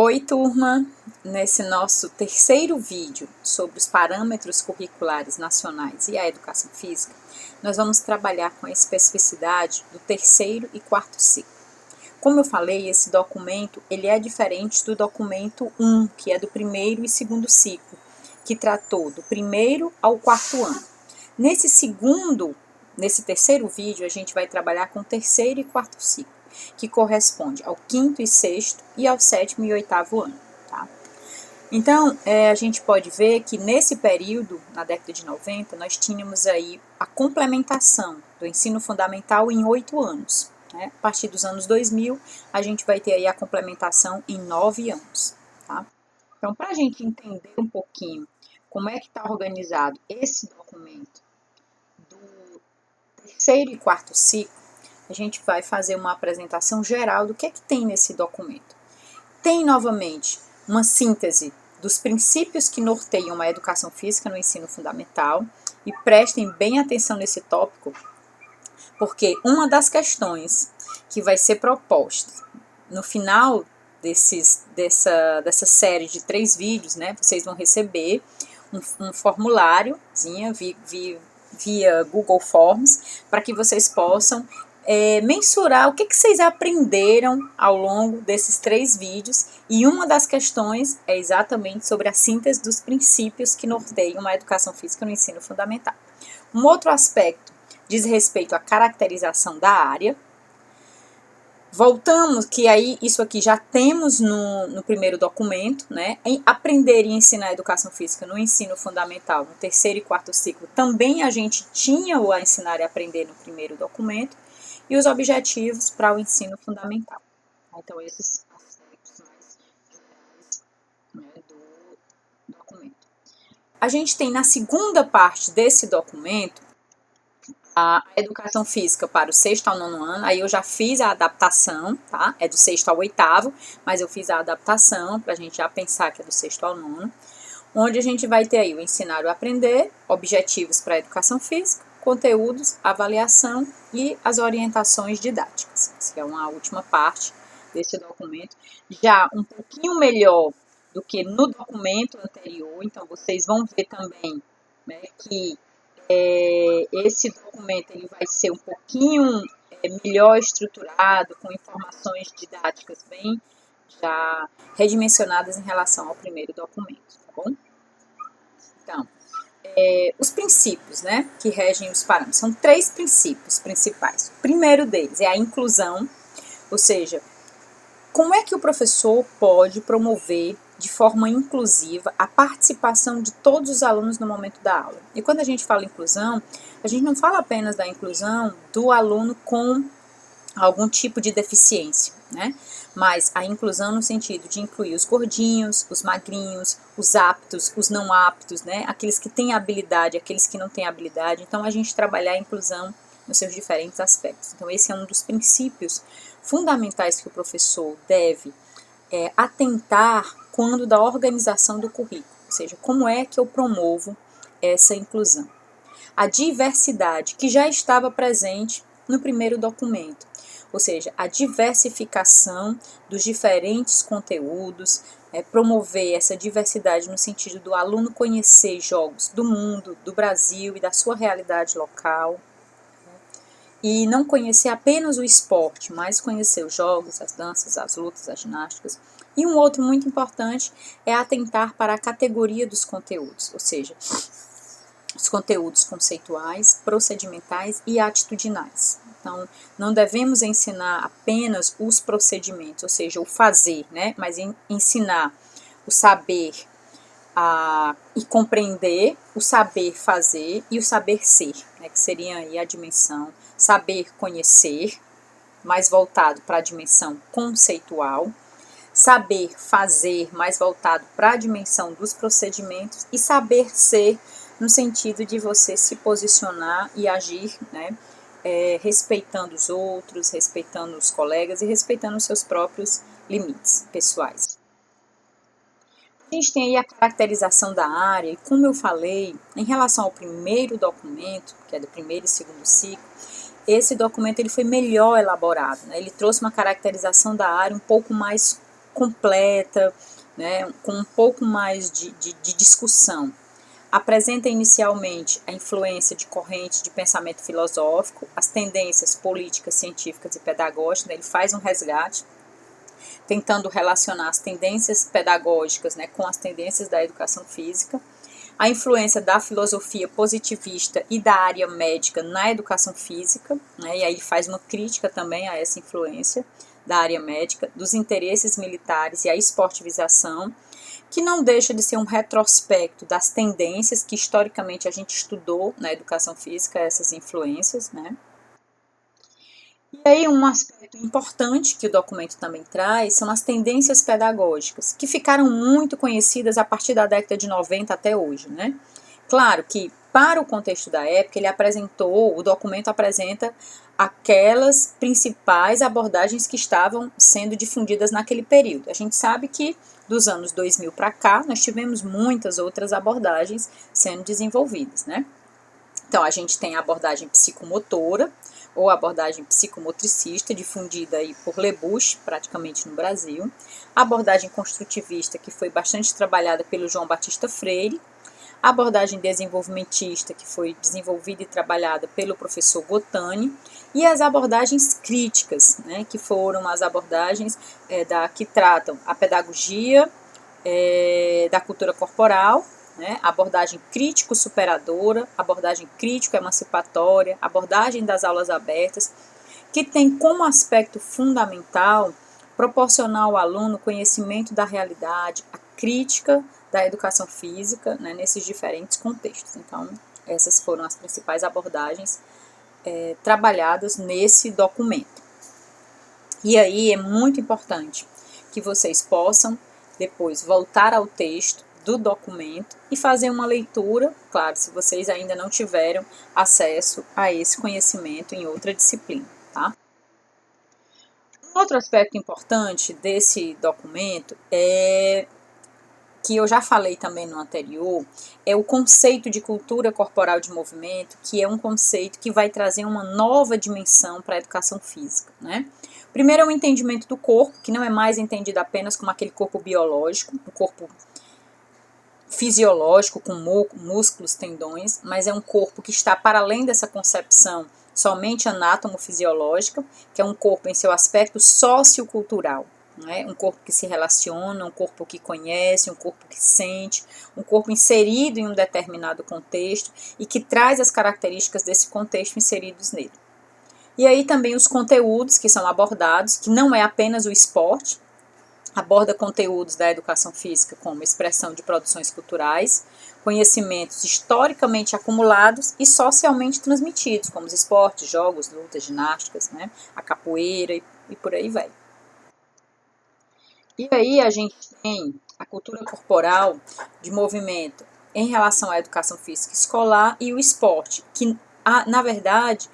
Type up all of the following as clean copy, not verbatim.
Oi, turma! Nesse nosso terceiro vídeo sobre os parâmetros curriculares nacionais e a educação física, nós vamos trabalhar com a especificidade do terceiro e quarto ciclo. Como eu falei, esse documento ele é diferente do documento 1, que é do primeiro e segundo ciclo, que tratou do primeiro ao quarto ano. Nesse terceiro vídeo, a gente vai trabalhar com o terceiro e quarto ciclo, que corresponde ao quinto e sexto e ao sétimo e oitavo ano. Tá? Então, a gente pode ver que nesse período, na década de 90, nós tínhamos aí a complementação do ensino fundamental em 8 anos. Né? A partir dos anos 2000, a gente vai ter aí a complementação em 9 anos. Tá? Então, para a gente entender um pouquinho como é que está organizado esse documento do terceiro e quarto ciclo, a gente vai fazer uma apresentação geral do que é que tem nesse documento. Tem, novamente, uma síntese dos princípios que norteiam a educação física no ensino fundamental, e prestem bem atenção nesse tópico, porque uma das questões que vai ser proposta no final dessa série de 3 vídeos, né, vocês vão receber um formuláriozinho via Google Forms, para que vocês possam mensurar o que vocês aprenderam ao longo desses 3 vídeos, e uma das questões é exatamente sobre a síntese dos princípios que norteiam a educação física no ensino fundamental. Um outro aspecto diz respeito à caracterização da área. Voltamos, que aí isso aqui já temos no primeiro documento, né? Em aprender e ensinar a educação física no ensino fundamental, no terceiro e quarto ciclo, também a gente tinha o a ensinar e aprender no primeiro documento, e os objetivos para o ensino fundamental. Então, esses aspectos mais gerais, né, do documento. A gente tem na segunda parte desse documento a educação física para o sexto ao nono ano. Aí eu já fiz a adaptação, tá? É do sexto ao oitavo, mas eu fiz a adaptação para a gente já pensar que é do sexto ao nono, onde a gente vai ter aí o ensinar e o aprender, objetivos para a educação física, conteúdos, avaliação e as orientações didáticas. Essa é uma última parte desse documento, já um pouquinho melhor do que no documento anterior. Então vocês vão ver também, né, que esse documento ele vai ser um pouquinho melhor estruturado, com informações didáticas bem já redimensionadas em relação ao primeiro documento, tá bom? Então, os princípios, né, que regem os parâmetros, são 3 princípios principais. O primeiro deles é a inclusão, ou seja, como é que o professor pode promover de forma inclusiva a participação de todos os alunos no momento da aula. E quando a gente fala inclusão, a gente não fala apenas da inclusão do aluno com algum tipo de deficiência, né? Mas a inclusão no sentido de incluir os gordinhos, os magrinhos, os aptos, os não aptos, né? Aqueles que têm habilidade, aqueles que não têm habilidade. Então, a gente trabalhar a inclusão nos seus diferentes aspectos. Então, esse é um dos princípios fundamentais que o professor deve atentar quando da organização do currículo, ou seja, como é que eu promovo essa inclusão. A diversidade, que já estava presente no primeiro documento, ou seja, a diversificação dos diferentes conteúdos, promover essa diversidade no sentido do aluno conhecer jogos do mundo, do Brasil e da sua realidade local, e não conhecer apenas o esporte, mas conhecer os jogos, as danças, as lutas, as ginásticas. E um outro muito importante é atentar para a categoria dos conteúdos, ou seja, os conteúdos conceituais, procedimentais e atitudinais. Então, não devemos ensinar apenas os procedimentos, ou seja, o fazer, né? Mas ensinar o saber e compreender, o saber fazer e o saber ser, né? Que seria aí a dimensão saber conhecer, mais voltado para a dimensão conceitual, saber fazer, mais voltado para a dimensão dos procedimentos, e saber ser, no sentido de você se posicionar e agir, né, respeitando os outros, respeitando os colegas e respeitando os seus próprios limites pessoais. A gente tem aí a caracterização da área, e como eu falei, em relação ao primeiro documento, que é do primeiro e segundo ciclo, esse documento ele foi melhor elaborado, né? Ele trouxe uma caracterização da área um pouco mais completa, né, com um pouco mais de discussão. Apresenta inicialmente a influência de correntes de pensamento filosófico, as tendências políticas, científicas e pedagógicas, né, ele faz um resgate, tentando relacionar as tendências pedagógicas, né, com as tendências da educação física, a influência da filosofia positivista e da área médica na educação física, né, e aí faz uma crítica também a essa influência da área médica, dos interesses militares e a esportivização, que não deixa de ser um retrospecto das tendências que historicamente a gente estudou na educação física, essas influências, né. E aí um aspecto importante que o documento também traz são as tendências pedagógicas, que ficaram muito conhecidas a partir da década de 90 até hoje, né? Claro que para o contexto da época, o documento apresenta aquelas principais abordagens que estavam sendo difundidas naquele período. A gente sabe que dos anos 2000 para cá, nós tivemos muitas outras abordagens sendo desenvolvidas, né? Então, a gente tem a abordagem psicomotora, ou abordagem psicomotricista, difundida aí por Lebouche, praticamente no Brasil. A abordagem construtivista, que foi bastante trabalhada pelo João Batista Freire. A abordagem desenvolvimentista, que foi desenvolvida e trabalhada pelo professor Gotani. E as abordagens críticas, né, que foram as abordagens que tratam a pedagogia da cultura corporal, né, abordagem crítico-superadora, abordagem crítico-emancipatória, abordagem das aulas abertas, que tem como aspecto fundamental proporcionar ao aluno conhecimento da realidade, a crítica da educação física, né, nesses diferentes contextos. Então, essas foram as principais abordagens trabalhadas nesse documento. E aí é muito importante que vocês possam depois voltar ao texto do documento e fazer uma leitura, claro, se vocês ainda não tiveram acesso a esse conhecimento em outra disciplina, tá? Um outro aspecto importante desse documento que eu já falei também no anterior, é o conceito de cultura corporal de movimento, que é um conceito que vai trazer uma nova dimensão para a educação física, né? Primeiro é o entendimento do corpo, que não é mais entendido apenas como aquele corpo biológico, o corpo fisiológico, com músculos, tendões, mas é um corpo que está para além dessa concepção somente anátomo-fisiológica, que é um corpo em seu aspecto sociocultural, né? Um corpo que se relaciona, um corpo que conhece, um corpo que sente, um corpo inserido em um determinado contexto e que traz as características desse contexto inseridos nele. E aí também os conteúdos que são abordados, que não é apenas o esporte, aborda conteúdos da educação física como expressão de produções culturais, conhecimentos historicamente acumulados e socialmente transmitidos, como os esportes, jogos, lutas, ginásticas, né, a capoeira e por aí vai. E aí a gente tem a cultura corporal de movimento em relação à educação física escolar e o esporte, que na verdade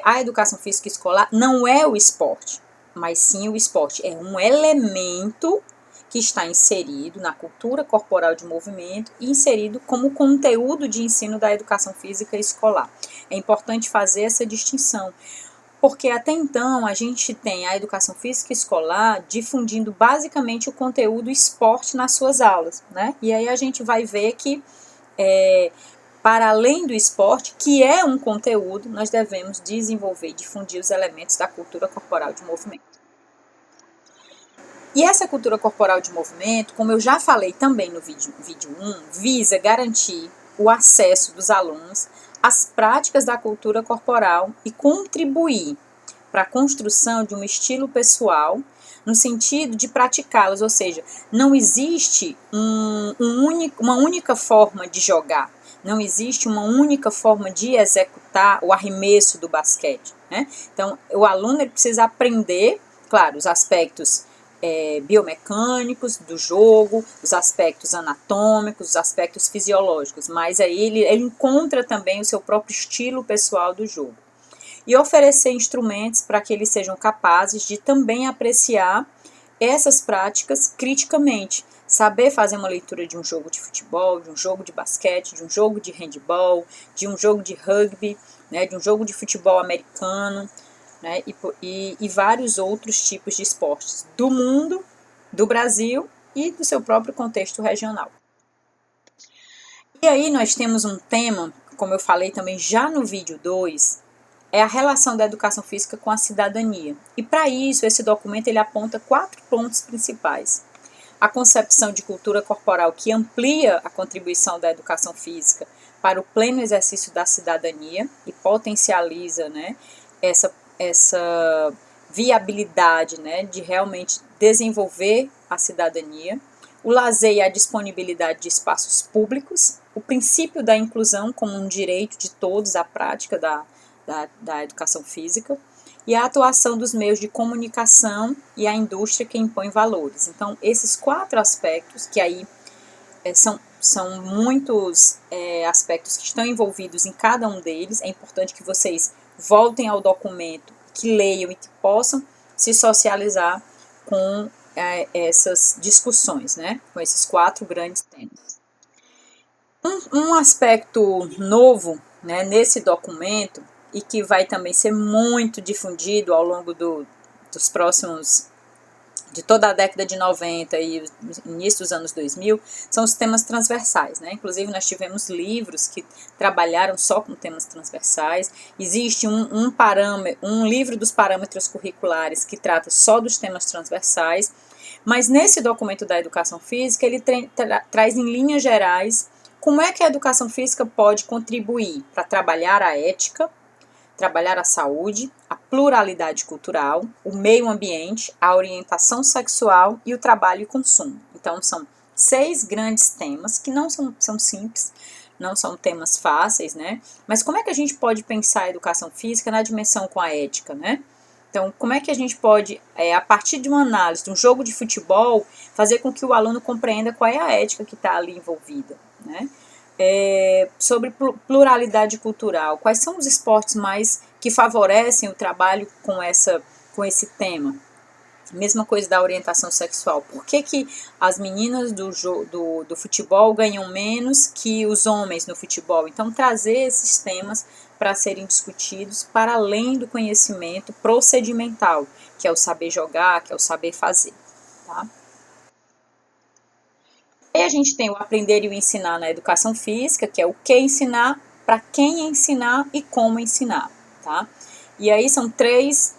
a educação física escolar não é o esporte, mas sim o esporte é um elemento que está inserido na cultura corporal de movimento e inserido como conteúdo de ensino da educação física escolar. É importante fazer essa distinção, porque até então a gente tem a educação física escolar difundindo basicamente o conteúdo esporte nas suas aulas, né? E aí a gente vai ver que para além do esporte, que é um conteúdo, nós devemos desenvolver e difundir os elementos da cultura corporal de movimento. E essa cultura corporal de movimento, como eu já falei também no vídeo 1, visa garantir o acesso dos alunos às práticas da cultura corporal e contribuir para a construção de um estilo pessoal no sentido de praticá-las, ou seja, não existe uma única forma de jogar, não existe uma única forma de executar o arremesso do basquete, né? Então, o aluno ele precisa aprender, claro, os aspectos biomecânicos do jogo, os aspectos anatômicos, os aspectos fisiológicos, mas aí ele encontra também o seu próprio estilo pessoal do jogo. E oferecer instrumentos para que eles sejam capazes de também apreciar essas práticas criticamente. Saber fazer uma leitura de um jogo de futebol, de um jogo de basquete, de um jogo de handball, de um jogo de rugby, né, de um jogo de futebol americano, né, e vários outros tipos de esportes do mundo do Brasil e do seu próprio contexto regional. E aí nós temos um tema, como eu falei também já no vídeo 2, é a relação da educação física com a cidadania. E para isso, esse documento ele aponta 4 pontos principais. A concepção de cultura corporal que amplia a contribuição da educação física para o pleno exercício da cidadania e potencializa, né, essa viabilidade, né, de realmente desenvolver a cidadania. O lazer e a disponibilidade de espaços públicos, o princípio da inclusão como um direito de todos à prática da educação física, e a atuação dos meios de comunicação e a indústria que impõe valores. Então, esses 4 aspectos, que aí são muitos aspectos que estão envolvidos em cada um deles, é importante que vocês voltem ao documento, que leiam e que possam se socializar com essas discussões, né, com esses 4 grandes temas. Um aspecto novo, né, nesse documento, e que vai também ser muito difundido ao longo dos próximos, de toda a década de 90 e início dos anos 2000, são os temas transversais, né? Inclusive nós tivemos livros que trabalharam só com temas transversais. Existe um livro dos parâmetros curriculares que trata só dos temas transversais, mas nesse documento da educação física ele traz em linhas gerais como é que a educação física pode contribuir para trabalhar a ética, trabalhar a saúde, a pluralidade cultural, o meio ambiente, a orientação sexual e o trabalho e consumo. Então, são 6 grandes temas que não são simples, não são temas fáceis, né? Mas como é que a gente pode pensar a educação física na dimensão com a ética, né? Então, como é que a gente pode, a partir de uma análise, de um jogo de futebol, fazer com que o aluno compreenda qual é a ética que está ali envolvida, né? Sobre pluralidade cultural, quais são os esportes mais que favorecem o trabalho com esse tema? Mesma coisa da orientação sexual. Por que as meninas do futebol ganham menos que os homens no futebol? Então, trazer esses temas para serem discutidos para além do conhecimento procedimental, que é o saber jogar, que é o saber fazer, tá? E a gente tem o aprender e o ensinar na educação física, que é o que ensinar, para quem ensinar e como ensinar, tá? E aí são 3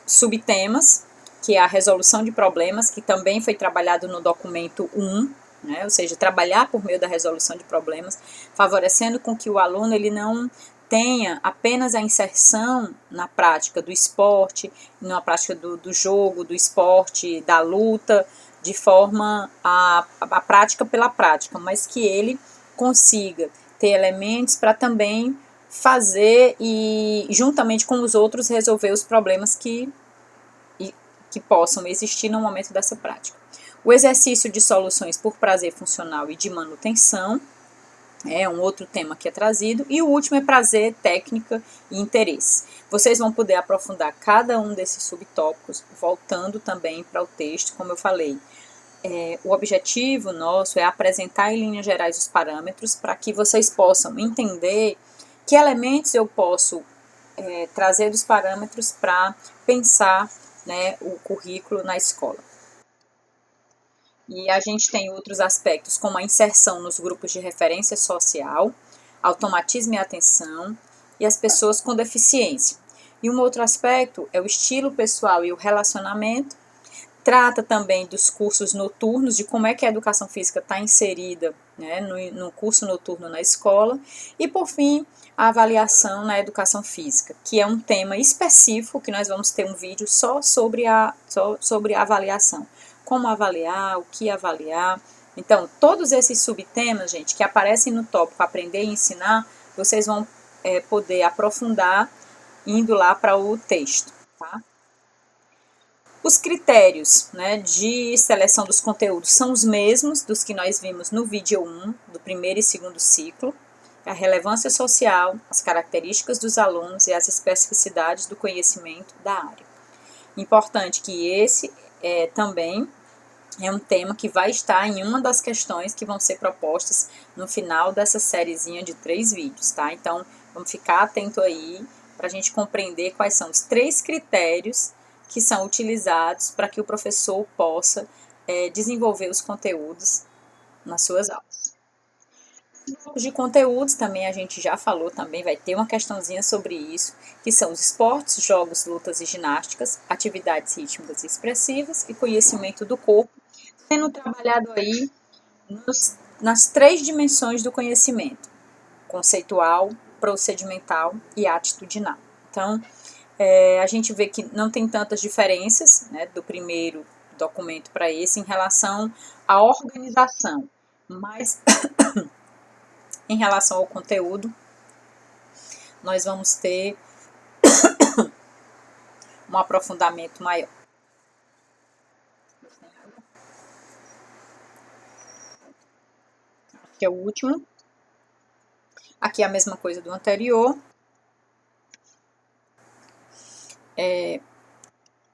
subtemas, que é a resolução de problemas, que também foi trabalhado no documento 1, né? Ou seja, trabalhar por meio da resolução de problemas, favorecendo com que o aluno ele não tenha apenas a inserção na prática do esporte, na prática do jogo, do esporte, da luta, de forma a prática pela prática, mas que ele consiga ter elementos para também fazer e, juntamente com os outros, resolver os problemas que possam existir no momento dessa prática. O exercício de soluções por prazer funcional e de manutenção é um outro tema que é trazido. E o último é prazer, técnica e interesse. Vocês vão poder aprofundar cada um desses subtópicos, voltando também para o texto, como eu falei. O objetivo nosso é apresentar em linhas gerais os parâmetros para que vocês possam entender que elementos eu posso trazer dos parâmetros para pensar, né, o currículo na escola. E a gente tem outros aspectos, como a inserção nos grupos de referência social, automatismo e atenção, e as pessoas com deficiência. E um outro aspecto é o estilo pessoal e o relacionamento. Trata também dos cursos noturnos, de como é que a educação física está inserida, né, no curso noturno na escola. E, por fim, a avaliação na educação física, que é um tema específico, que nós vamos ter um vídeo só sobre a avaliação. Como avaliar, o que avaliar. Então, todos esses subtemas, gente, que aparecem no tópico Aprender e Ensinar, vocês vão poder aprofundar indo lá para o texto, tá? Os critérios, né, de seleção dos conteúdos são os mesmos dos que nós vimos no vídeo 1, do primeiro e segundo ciclo. A relevância social, as características dos alunos e as especificidades do conhecimento da área. Importante que esse também é um tema que vai estar em uma das questões que vão ser propostas no final dessa sériezinha de 3 vídeos, tá? Então, vamos ficar atento aí para a gente compreender quais são os 3 critérios que são utilizados para que o professor possa desenvolver os conteúdos nas suas aulas. De conteúdos também a gente já falou, também vai ter uma questãozinha sobre isso, que são os esportes, jogos, lutas e ginásticas, atividades rítmicas e expressivas e conhecimento do corpo, sendo trabalhado aí nas 3 dimensões do conhecimento: conceitual, procedimental e atitudinal. Então, a gente vê que não tem tantas diferenças, né, do primeiro documento para esse em relação à organização, mas em relação ao conteúdo, nós vamos ter um aprofundamento maior. Aqui é o último. Aqui é a mesma coisa do anterior.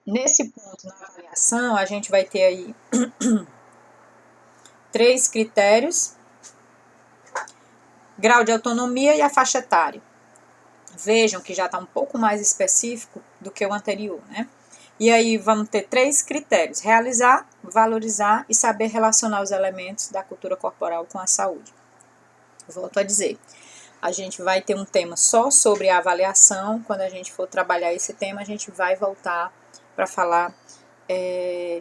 Nesse ponto, na avaliação, a gente vai ter aí 3 critérios: grau de autonomia e a faixa etária. Vejam que já está um pouco mais específico do que o anterior, né? E aí vamos ter 3 critérios: realizar, valorizar e saber relacionar os elementos da cultura corporal com a saúde. Volto a dizer, a gente vai ter um tema só sobre a avaliação. Quando a gente for trabalhar esse tema, a gente vai voltar para falar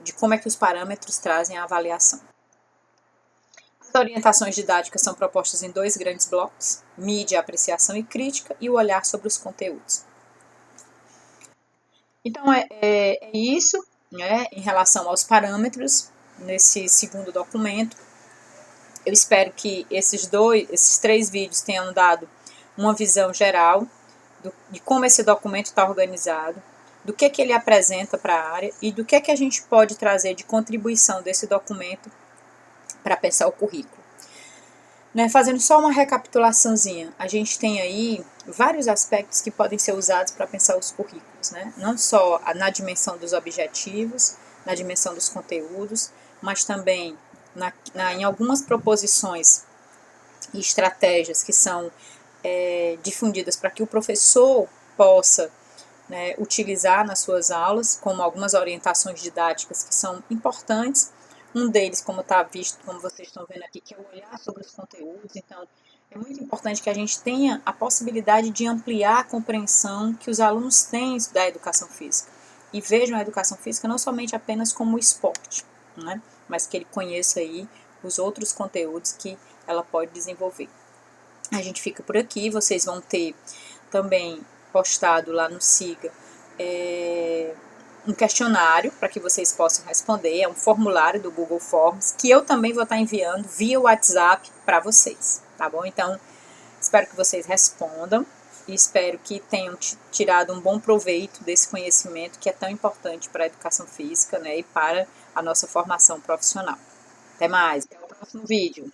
de como é que os parâmetros trazem a avaliação. As orientações didáticas são propostas em 2 grandes blocos: mídia, apreciação e crítica, e o olhar sobre os conteúdos. Então, é isso, né, em relação aos parâmetros, nesse segundo documento. Eu espero que esses 3 vídeos tenham dado uma visão geral de como esse documento está organizado, do que ele apresenta para a área e do que a gente pode trazer de contribuição desse documento para pensar o currículo. Né, fazendo só uma recapitulaçãozinha, a gente tem aí vários aspectos que podem ser usados para pensar os currículos, né? Não só na dimensão dos objetivos, na dimensão dos conteúdos, mas também em algumas proposições e estratégias que são difundidas para que o professor possa, né, utilizar nas suas aulas, como algumas orientações didáticas que são importantes. Um deles, como está visto, como vocês estão vendo aqui, que é o olhar sobre os conteúdos. Então, é muito importante que a gente tenha a possibilidade de ampliar a compreensão que os alunos têm da educação física e vejam a educação física não somente apenas como esporte, né, mas que ele conheça aí os outros conteúdos que ela pode desenvolver. A gente fica por aqui, vocês vão ter também postado lá no Siga um questionário para que vocês possam responder, é um formulário do Google Forms, que eu também vou estar enviando via WhatsApp para vocês, tá bom? Então, espero que vocês respondam e espero que tenham tirado um bom proveito desse conhecimento que é tão importante para a educação física, né, e para a nossa formação profissional. Até mais, até o próximo vídeo.